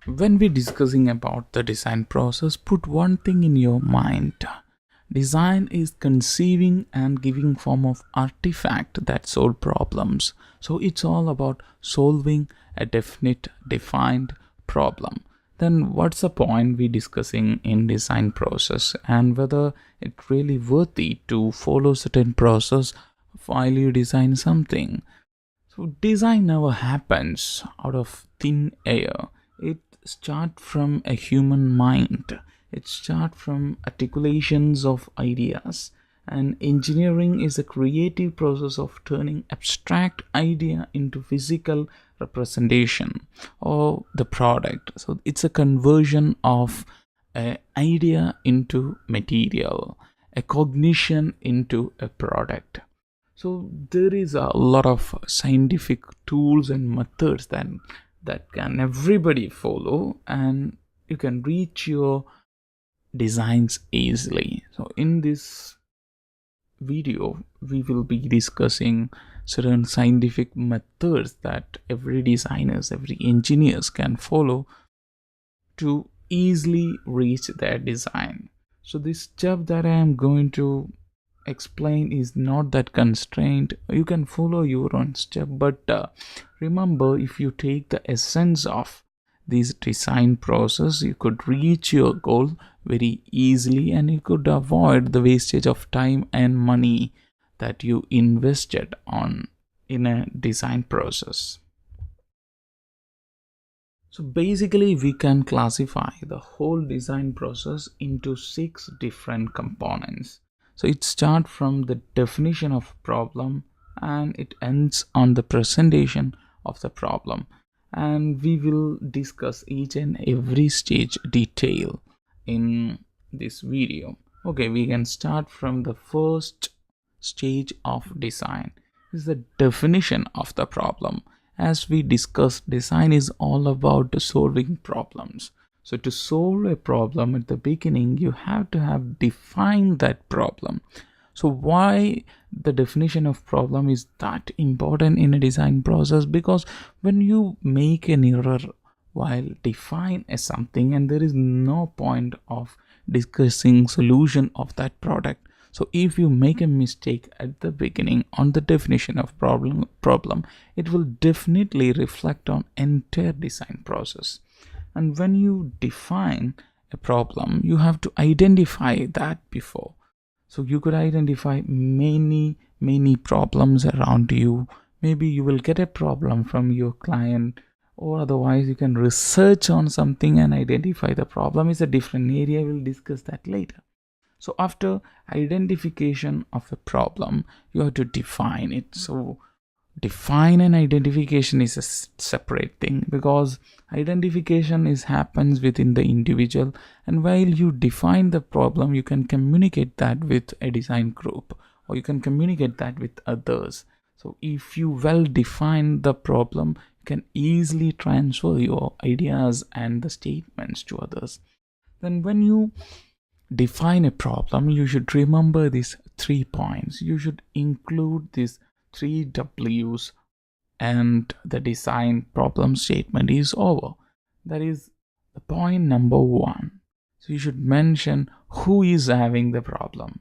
When we're discussing about the design process, put one thing in your mind. Design is conceiving and giving form of artifact that solve problems. So it's all about solving a defined problem. Then what's the point we discussing in design process, and whether it's really worthy to follow certain process while you design something. So design never happens out of thin air. It starts from a human mind. It starts from articulations of ideas. And engineering is a creative process of turning abstract idea into physical representation or the product. So it's a conversion of an idea into material, a cognition into a product. So there is a lot of scientific tools and methods that can everybody follow, and you can reach your designs easily. So in this video we will be discussing certain scientific methods that every designers, every engineers can follow to easily reach their design. So this step that I am going to explain is not that constrained. You can follow your own step, but remember, if you take the essence of this design process, you could reach your goal very easily, and you could avoid the wastage of time and money that you invested on in a design process. So basically we can classify the whole design process into 6 different components. So it starts from the definition of problem and it ends on the presentation of the problem. And we will discuss each and every stage detail in this video. Okay, we can start from the first stage of design. This is the definition of the problem. As we discussed, design is all about solving problems. So to solve a problem at the beginning, you have to have defined that problem. So why the definition of problem is that important in a design process? Because when you make an error while define a something, and there is no point of discussing solution of that product. So if you make a mistake at the beginning on the definition of problem, it will definitely reflect on entire design process. And when you define a problem, you have to identify that before. So you could identify many problems around you. Maybe you will get a problem from your client, or otherwise you can research on something and identify the problem. Is a different area. We'll discuss that later. So after identification of a problem, you have to define it. So define and identification is a separate thing, because identification happens within the individual, and while you define the problem, you can communicate that with a design group, or you can communicate that with others. So if you well define the problem, you can easily transfer your ideas and the statements to others. Then when you define a problem, you should remember these 3 points. You should include these 3 W's, and the design problem statement is over. That is the point number 1. So you should mention who is having the problem.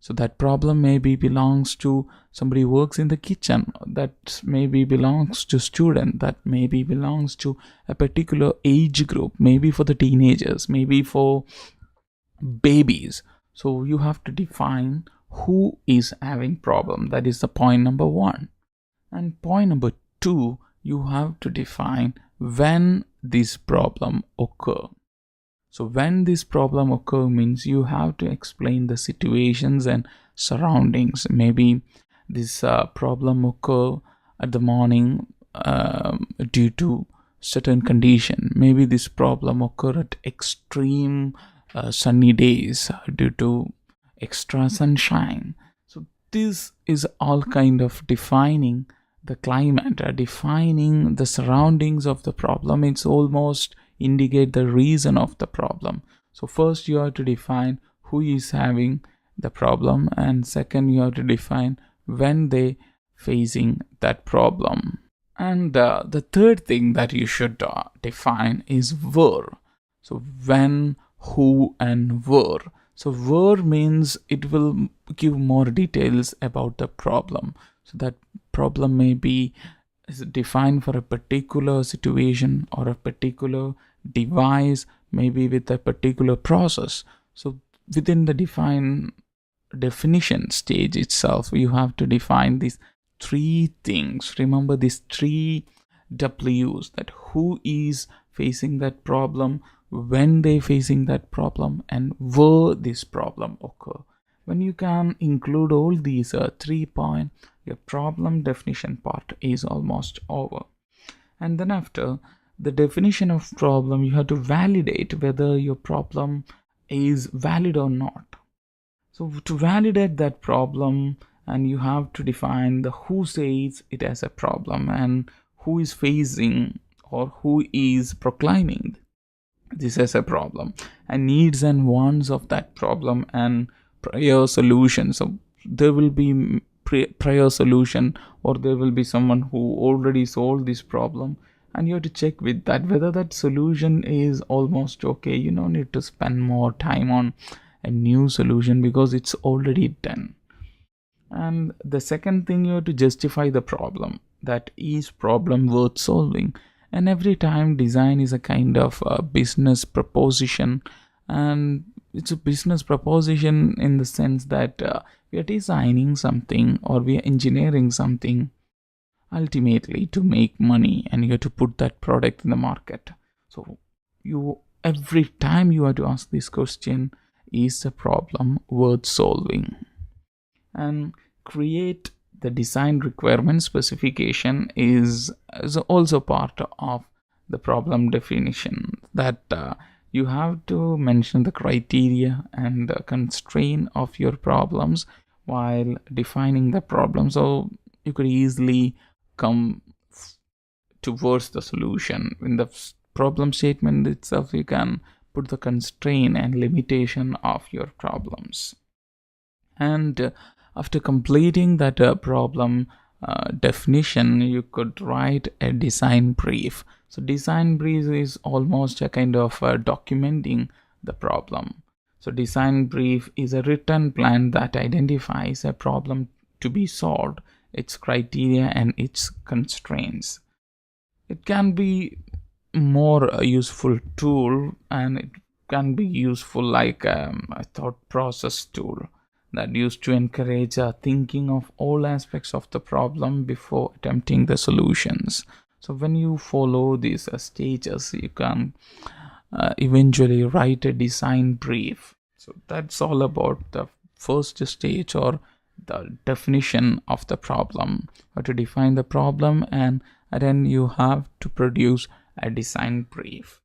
So that problem maybe belongs to somebody who works in the kitchen, that maybe belongs to student, that maybe belongs to a particular age group, maybe for the teenagers, maybe for babies. So you have to define who is having problem. That is the point number 1. And point number 2, you have to define when this problem occur. So when this problem occur means you have to explain the situations and surroundings. Maybe this problem occur at the morning due to certain condition. Maybe this problem occur at extreme sunny days due to extra sunshine. So this is all kind of defining the climate, defining the surroundings of the problem. It's almost indicate the reason of the problem. So first you have to define who is having the problem, and second you have to define when they facing that problem. And the third thing that you should define is where. So when, who, and where. So where means it will give more details about the problem. So that problem may be is defined for a particular situation or a particular device, maybe with a particular process. So within the definition stage itself, you have to define these three things. Remember these three W's, that who is facing that problem, when they facing that problem, and where this problem occur. When you can include all these 3 points, your problem definition part is almost over. And then after the definition of problem, you have to validate whether your problem is valid or not. So to validate that problem, and you have to define the who says it as a problem and who is facing or who is proclaiming this as a problem, and needs and wants of that problem and prior solution. So there will be prior solution, or there will be someone who already solved this problem, and you have to check with that whether that solution is almost okay. You don't need to spend more time on a new solution because it's already done. And the second thing, you have to justify the problem, that is problem worth solving. And every time design is a kind of a business proposition, and it's a business proposition in the sense that we are designing something or we are engineering something ultimately to make money, and you have to put that product in the market. So you every time you have to ask this question, is the problem worth solving? And create the design requirement specification is also part of the problem definition, that you have to mention the criteria and the constraint of your problems while defining the problem, so you could easily come towards the solution. In the problem statement itself, you can put the constraint and limitation of your problems. And after completing that problem definition, you could write a design brief. So design brief is almost a kind of documenting the problem. So design brief is a written plan that identifies a problem to be solved, its criteria and its constraints. It can be more a useful tool, and it can be useful like a thought process tool that used to encourage thinking of all aspects of the problem before attempting the solutions. So when you follow these stages, you can eventually write a design brief. So that's all about the first stage, or the definition of the problem, or to define the problem, and then you have to produce a design brief.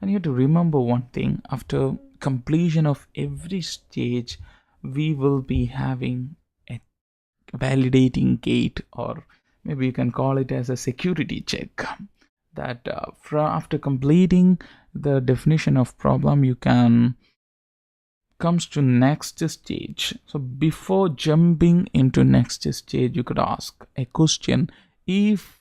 And you have to remember one thing: after completion of every stage, we will be having a validating gate, or maybe you can call it as a security check, that after completing the definition of problem, you can comes to next stage. So before jumping into next stage, you could ask a question. If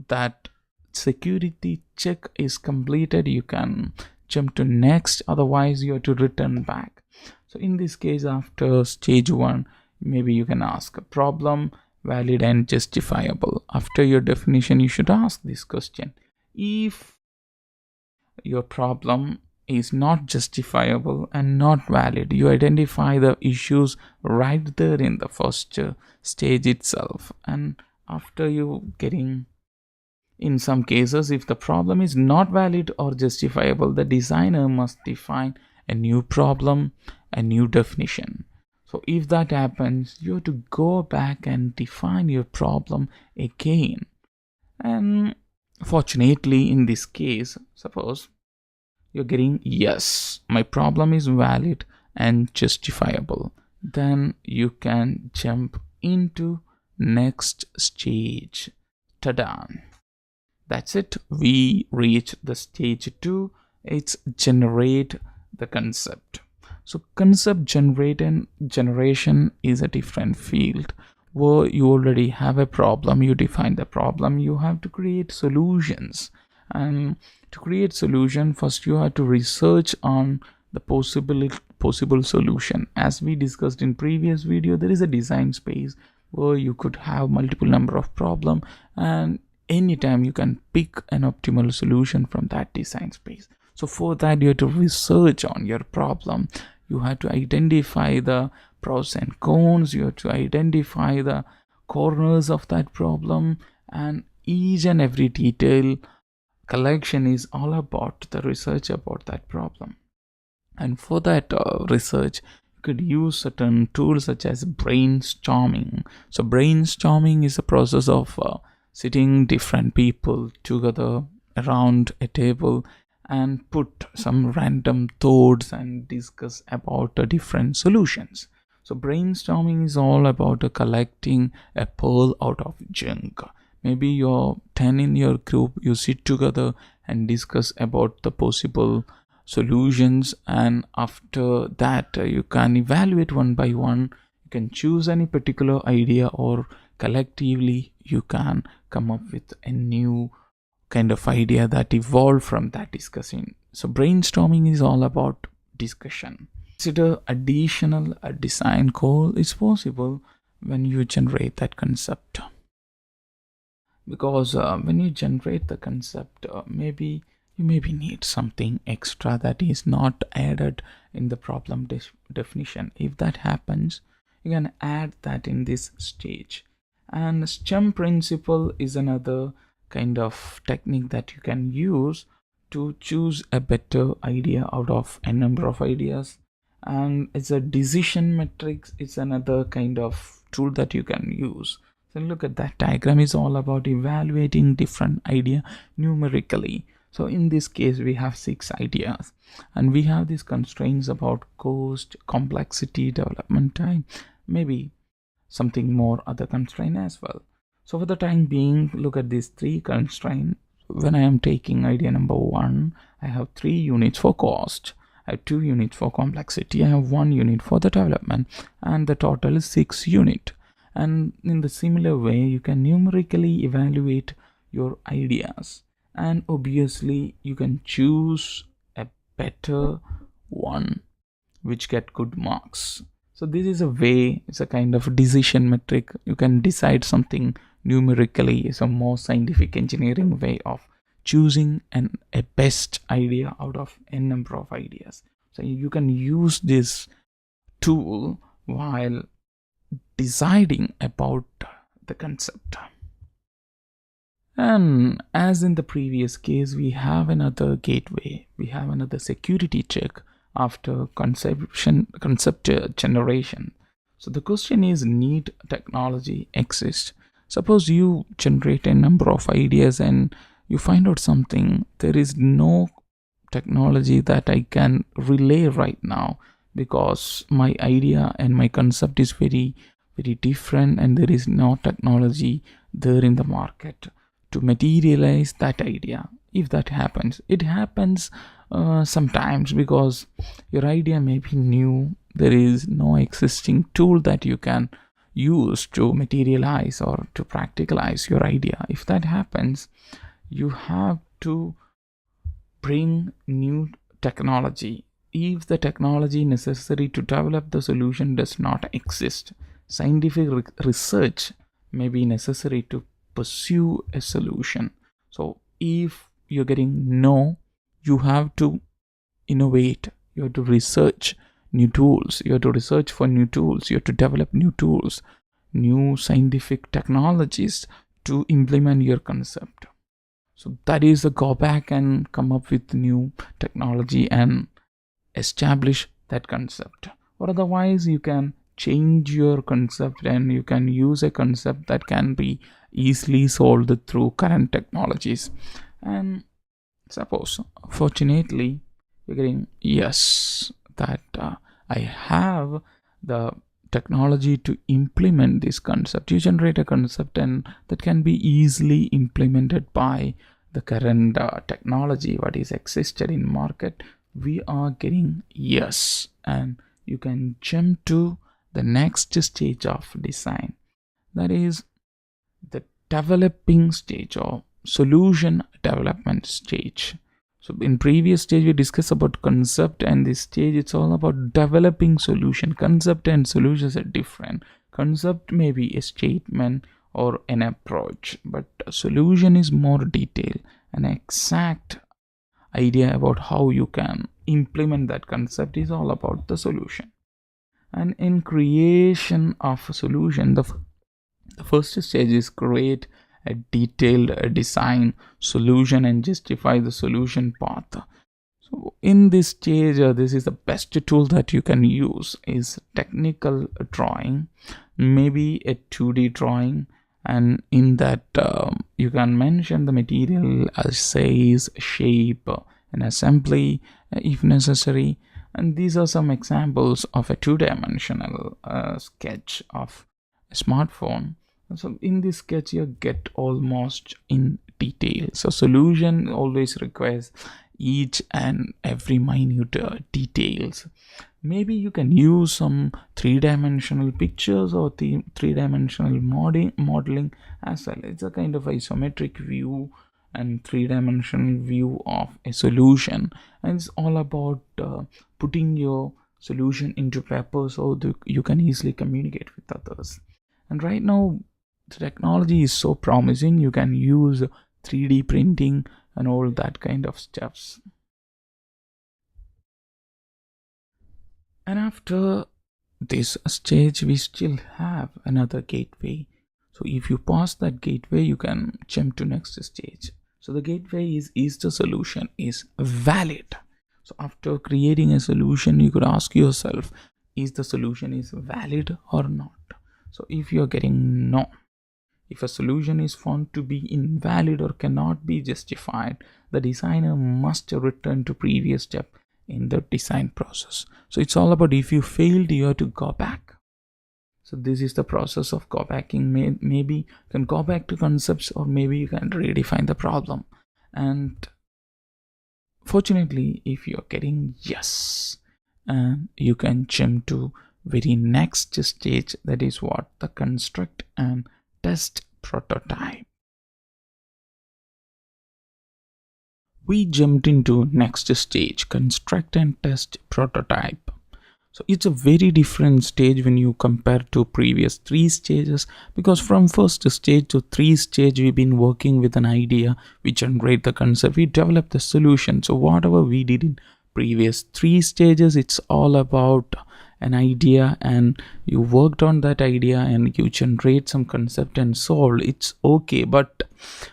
that security check is completed, you can jump to next, otherwise you have to return back. So in this case, after stage 1, maybe you can ask a problem valid and justifiable. After your definition, you should ask this question: if your problem is not justifiable and not valid, you identify the issues right there in the first stage itself. And after you getting, in some cases, if the problem is not valid or justifiable, the designer must define a new problem, a new definition. So if that happens, you have to go back and define your problem again. And fortunately, in this case, suppose you're getting yes, my problem is valid and justifiable, then you can jump into next stage. Ta-da! That's it. We reach the stage 2. It's generate the concept. So concept generation is a different field, where you already have a problem, you define the problem, you have to create solutions. And to create solution, first you have to research on the possible solution. As we discussed in previous video, there is a design space where you could have multiple number of problem, and anytime you can pick an optimal solution from that design space. So for that, you have to research on your problem. You have to identify the pros and cons, you have to identify the corners of that problem, and each and every detail collection is all about the research about that problem. And for that research, you could use certain tools such as brainstorming. So brainstorming is a process of sitting different people together around a table and put some random thoughts and discuss about the different solutions. So brainstorming is all about collecting a pearl out of junk. Maybe you're 10 in your group, you sit together and discuss about the possible solutions, and after that you can evaluate one by one. You can choose any particular idea, or collectively you can come up with a new kind of idea that evolved from that discussion. So brainstorming is all about discussion. Consider additional design goal is possible when you generate that concept, because when you generate the concept, maybe you maybe need something extra that is not added in the problem definition. If that happens, you can add that in this stage. And STEM principle is another kind of technique that you can use to choose a better idea out of a number of ideas. And it's a decision matrix, it's another kind of tool that you can use. So look at that diagram, is all about evaluating different idea numerically. So in this case, we have 6 ideas, and we have these constraints about cost, complexity, development time, maybe something more other constraint as well. So for the time being, look at these 3 constraints. When I am taking idea number 1, I have 3 units for cost, I have 2 units for complexity, I have 1 unit for the development, and the total is 6 unit. And in the similar way, you can numerically evaluate your ideas, and obviously you can choose a better one which get good marks. So this is a way, it's a kind of decision metric. You can decide something numerically. Is a more scientific engineering way of choosing a best idea out of a number of ideas. So you can use this tool while deciding about the concept. And as in the previous case, we have another gateway, we have another security check after concept generation. So the question is, need technology exist? Suppose you generate a number of ideas and you find out something, there is no technology that I can relay right now, because my idea and my concept is very different, and there is no technology there in the market to materialize that idea. If that happens, it happens sometimes, because your idea may be new, there is no existing tool that you can use to materialize or to practicalize your idea. If that happens, you have to bring new technology. If the technology necessary to develop the solution does not exist, scientific research may be necessary to pursue a solution. So if you're getting no, you have to innovate, you have to research new tools, you have to research for new tools, you have to develop new tools, new scientific technologies to implement your concept. So that is a go back and come up with new technology and establish that concept. Or otherwise, you can change your concept and you can use a concept that can be easily solved through current technologies. And suppose, fortunately, you're getting yes, that I have the technology to implement this concept. You generate a concept and that can be easily implemented by the current technology what is existed in market. We are getting yes, and you can jump to the next stage of design. that is the developing stage or solution development stage. So in previous stage we discussed about concept, and this stage it's all about developing solution. Concept and solutions are different. Concept may be a statement or an approach, but a solution is more detailed, an exact idea about how you can implement that concept is all about the solution. And in creation of a solution, the first stage is create a detailed design solution and justify the solution path. So in this stage, this is the best tool that you can use is technical drawing, maybe a 2D drawing, and in that you can mention the material, size, shape, and assembly if necessary. And these are some examples of a two-dimensional sketch of a smartphone. So in this sketch you get almost in detail. So solution always requires each and every minute details. Maybe you can use some three-dimensional pictures or the three-dimensional modeling as well. It's a kind of isometric view and three-dimensional view of a solution, and it's all about putting your solution into paper so that you can easily communicate with others. And right now the technology is so promising, you can use 3D printing and all that kind of stuffs. And after this stage we still have another gateway. So if you pass that gateway you can jump to next stage. So the gateway is the solution is valid. So after creating a solution you could ask yourself, is the solution is valid or not? So if you are getting no, if a solution is found to be invalid or cannot be justified, the designer must return to previous step in the design process. So it's all about, if you failed you have to go back. So this is the process of go backing. Maybe you can go back to concepts, or maybe you can redefine the problem. And fortunately if you're getting yes, and you can jump to very next stage, that is what the construct and test prototype. We jumped into next stage, construct and test prototype. So it's a very different stage when you compare to previous 3 stages, because from first stage to 3 stage we've been working with an idea, we generate the concept, we develop the solution. So whatever we did in previous 3 stages, it's all about an idea, and you worked on that idea and you generate some concept and solve. It's okay, but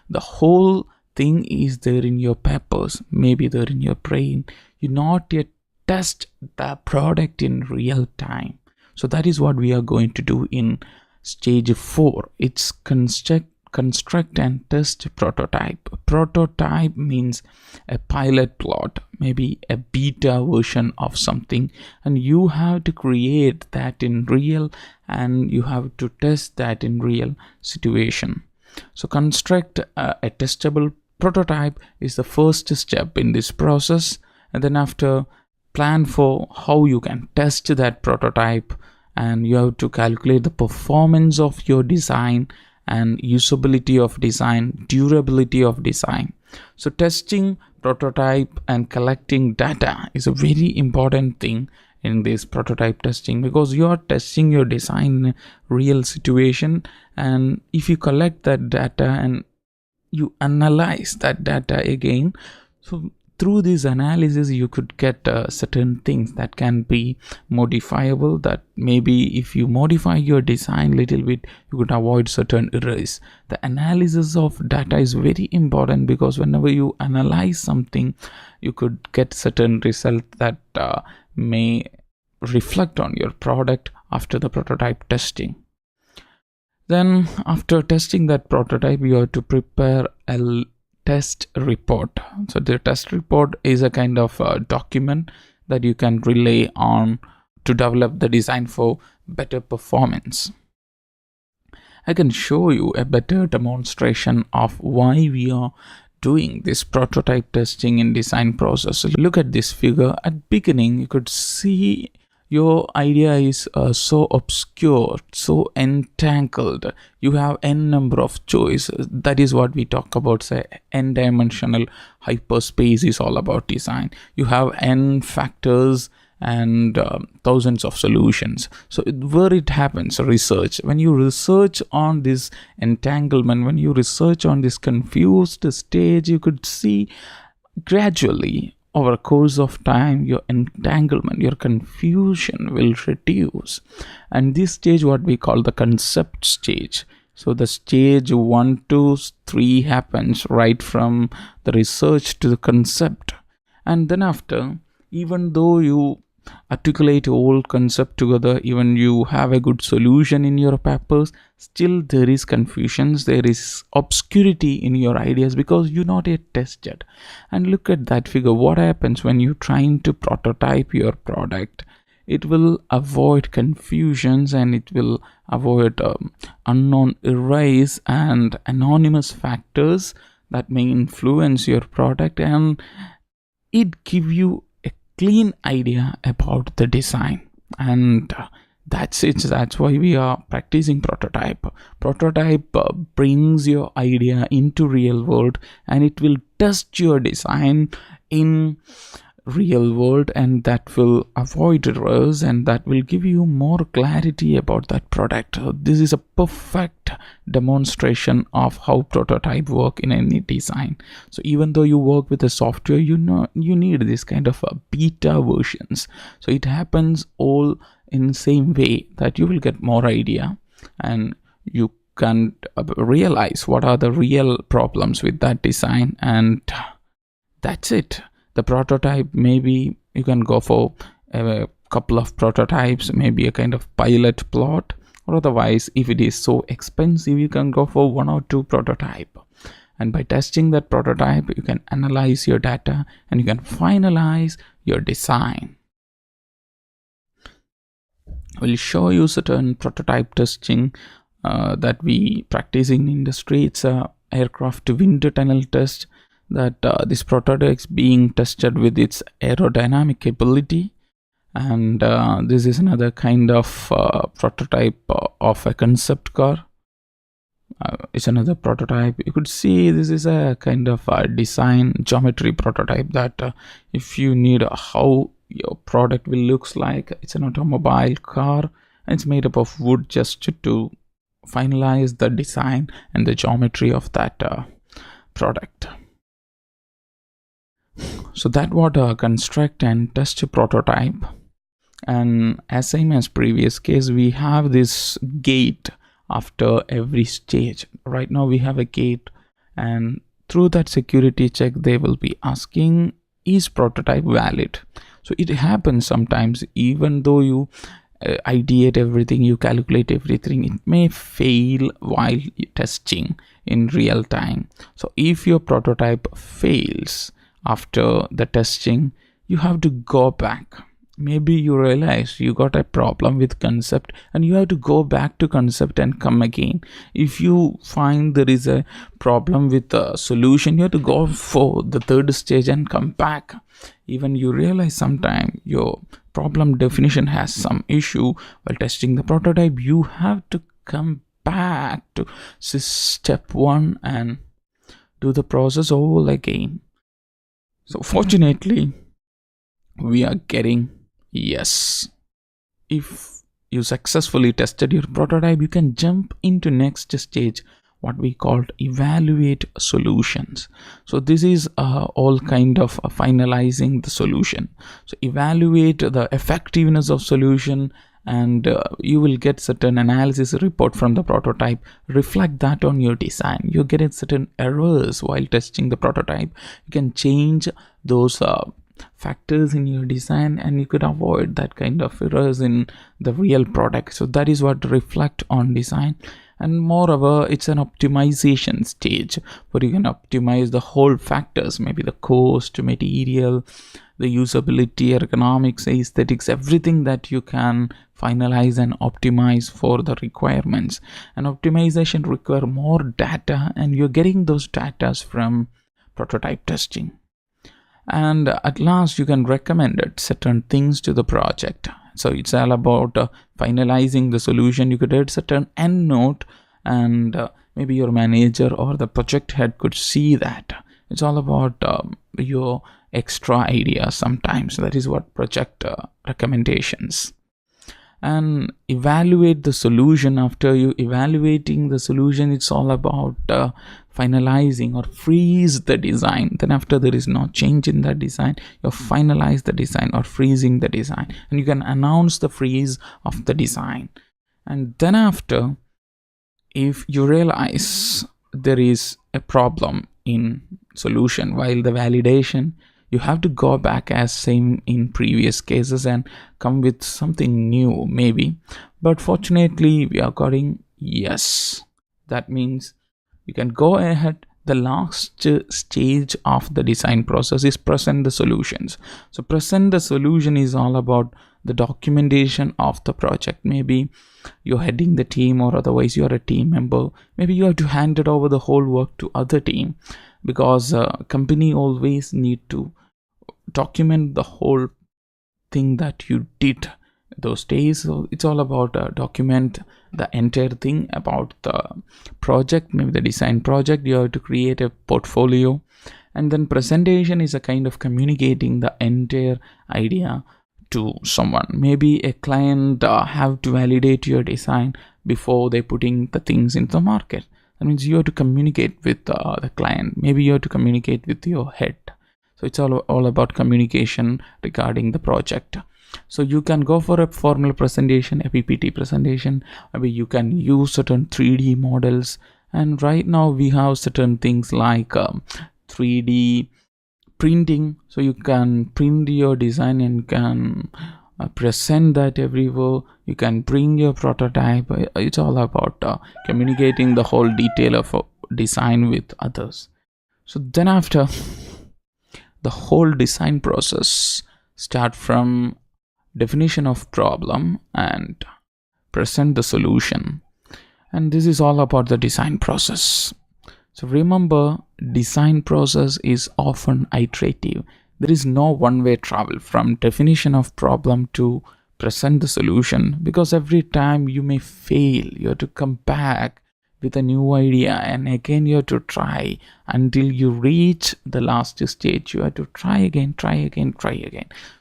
the whole thing is there in your papers, maybe there in your brain. You not yet test the product in real time. So that is what we are going to do in stage 4. It's construct and test prototype. Prototype means a pilot plot, maybe a beta version of something, and you have to create that in real, and you have to test that in real situation. So construct a testable prototype is the first step in this process, and then after, plan for how you can test that prototype, and you have to calculate the performance of your design and usability of design, durability of design. So testing prototype and collecting data is a very important thing in this prototype testing, because you are testing your design in a real situation, and if you collect that data and you analyze that data again, so through this analysis you could get certain things that can be modifiable, that maybe if you modify your design little bit you could avoid certain errors. The analysis of data is very important, because whenever you analyze something you could get certain result that may reflect on your product after the prototype testing. Then after testing that prototype you have to prepare a test report. So the test report is a kind of document that you can rely on to develop the design for better performance. I can show you a better demonstration of why we are doing this prototype testing in design process. Look at this figure. At beginning you could see your idea is so obscure, so entangled. You have n number of choices. That is what we talk about, say, n dimensional hyperspace is all about design. You have n factors and thousands of solutions. So where it happens, research, when you research on this entanglement, when you research on this confused stage, you could see gradually over a course of time your entanglement, your confusion will reduce. And this stage, what we call the concept stage. So the stage 1 to 3 happens right from the research to the concept. And then after, even though you articulate whole concept together, even you have a good solution in your papers, still there is confusions, there is obscurity in your ideas because you not yet tested. And look at that figure. What happens when you trying to prototype your product? It will avoid confusions, and it will avoid unknown erase and anonymous factors that may influence your product, and it give you clean idea about the design. And that's it. That's why we are practicing prototype brings your idea into real world, and it will test your design in real world, and that will avoid errors, and that will give you more clarity about that product. This is a perfect demonstration of how prototype work in any design. So even though you work with the software, you know you need this kind of beta versions. So it happens all in same way, that you will get more idea, and you can realize what are the real problems with that design. And that's it. The prototype, maybe you can go for a couple of prototypes, maybe a kind of pilot plot, or otherwise, if it is so expensive, you can go for 1 or 2 prototype. And by testing that prototype, you can analyze your data and you can finalize your design. We'll show you certain prototype testing that we practice in industry. It's a aircraft wind tunnel test, that this prototype is being tested with its aerodynamic ability. And this is another kind of prototype of a concept car. It's another prototype. You could see this is a kind of design geometry prototype, that if you need how your product will looks like, it's an automobile car, and it's made up of wood, just to finalize the design and the geometry of that product. So that what construct and test a prototype. And as same as previous case, we have this gate after every stage. Right now we have a gate, and through that security check, they will be asking, is prototype valid? So it happens sometimes, even though you ideate everything, you calculate everything, it may fail while testing in real time. So if your prototype fails after the testing, you have to go back. Maybe you realize you got a problem with concept, and you have to go back to concept and come again. If you find there is a problem with the solution, you have to go for the 3rd stage and come back. Even you realize sometime your problem definition has some issue while testing the prototype, you have to come back to step 1 and do the process all again. So fortunately, we are getting yes. If you successfully tested your prototype, you can jump into next stage, what we called evaluate solutions. So this is all kind of finalizing the solution. So evaluate the effectiveness of solution, and you will get certain analysis report from the prototype. Reflect that on your design. You get certain errors while testing the prototype. You can change those factors in your design, and you could avoid that kind of errors in the real product. So that is what reflect on design. And moreover, it's an optimization stage where you can optimize the whole factors, maybe the cost, material, the usability, ergonomics, aesthetics, everything that you can finalize and optimize for the requirements. And optimization require more data, and you're getting those data from prototype testing. And at last, you can recommend certain things to the project. So it's all about finalizing the solution. You could add certain end note, and maybe your manager or the project head could see that. It's all about your extra ideas sometimes. That is what project recommendations. And evaluate the solution. After you evaluating the solution, it's all about finalizing or freeze the design. Then after there is no change in the design, you finalize the design or freezing the design, and you can announce the freeze of the design. And then after, if you realize there is a problem in solution while the validation, you have to go back as same in previous cases and come with something new maybe. But fortunately we are getting yes. That means you can go ahead. The last stage of the design process is present the solutions. So present the solution is all about the documentation of the project. Maybe you're heading the team, or otherwise you're a team member. Maybe you have to hand it over the whole work to other team, because company always need to document the whole thing that you did those days. So it's all about document the entire thing about the project, maybe the design project. You have to create a portfolio, and then presentation is a kind of communicating the entire idea to someone. Maybe a client have to validate your design before they putting the things into the market. That means you have to communicate with the client. Maybe you have to communicate with your head. So it's all about communication regarding the project. So you can go for a formal presentation, a PPT presentation. Maybe you can use certain 3D models, and right now we have certain things like 3D printing. So you can print your design and can present that everywhere. You can bring your prototype. It's all about communicating the whole detail of design with others. So then after, the whole design process start from definition of problem and present the solution. And this is all about the design process. So remember, design process is often iterative. There is no one-way travel from definition of problem to present the solution, because every time you may fail, you have to come back with a new idea, and again you have to try until you reach the last stage. You have to try again.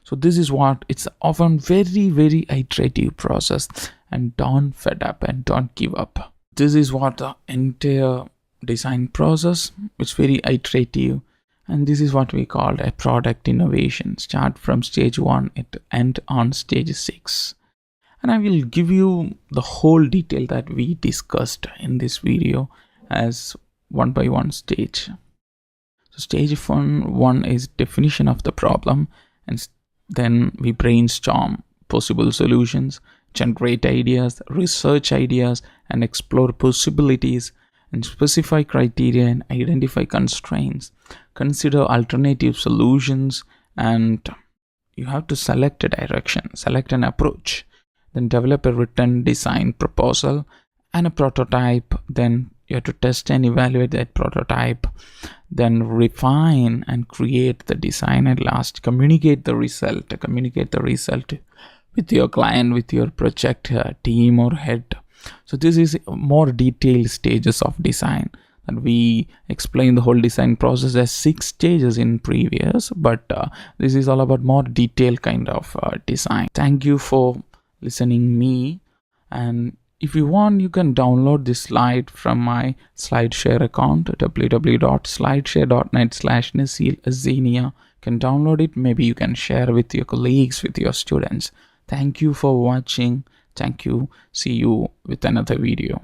So this is what it's often very iterative process. And don't fed up and don't give up. This is what the entire design process, it's very iterative, and this is what we call a product innovation. Start from stage 1, it end on stage 6. And I will give you the whole detail that we discussed in this video as one by one stage. So stage 1 is definition of the problem, and then we brainstorm possible solutions, generate ideas, research ideas, and explore possibilities, and specify criteria and identify constraints. Consider alternative solutions, and you have to select a direction, select an approach. Then develop a written design proposal and a prototype. Then you have to test and evaluate that prototype. Then refine and create the design. At last, communicate the result with your client, with your project team or head. So this is more detailed stages of design, and we explain the whole design process as 6 stages in previous, but this is all about more detailed kind of design. Thank you for listening me, and if you want, you can download this slide from my SlideShare account, www.slideshare.net/Nasil. You can download it. Maybe you can share with your colleagues, with your students. Thank you for watching. Thank you. See you with another video.